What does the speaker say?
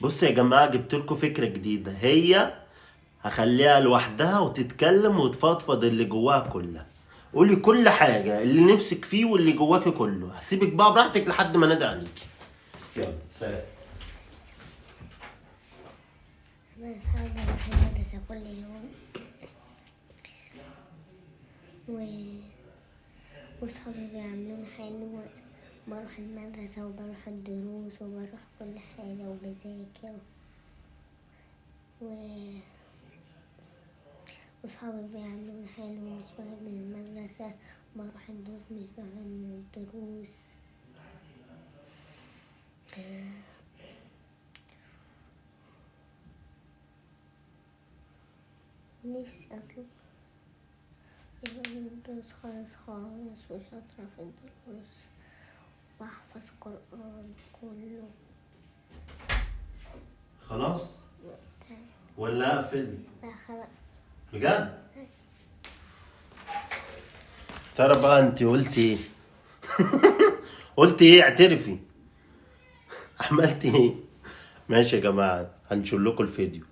بصوا يا جماعة، جبت لكم فكرة جديدة. هي هخليها لوحدها وتتكلم وتفضفض اللي جواها كلها. قولي كل حاجة اللي نفسك فيه واللي جواكي كله. هسيبك بقى براحتك لحد ما نادي عليكي. يلا سلام. أنا أصحابي بروح المدرسة كل يوم و... وصحابي بيعملون حلو. بروح المدرسة وبروح الدروس وبروح كل حاجة وبذاكر و... وصحابي بيعملون حلو، مش بغيب من المدرسة. بروح الدروس مش بغيب من الدروس. نفسي أطلع يبقى من الدروس خالص خالص وشاطرة في الدروس وأحفظ قرآن كله. خلاص ولا اقفل؟ لا خلاص. بجد؟ ترى بقى انت قلتي ايه؟ قلتي ايه؟ اعترفي. عملتي ايه؟ ماشي يا جماعة، هنشوف لكم الفيديو.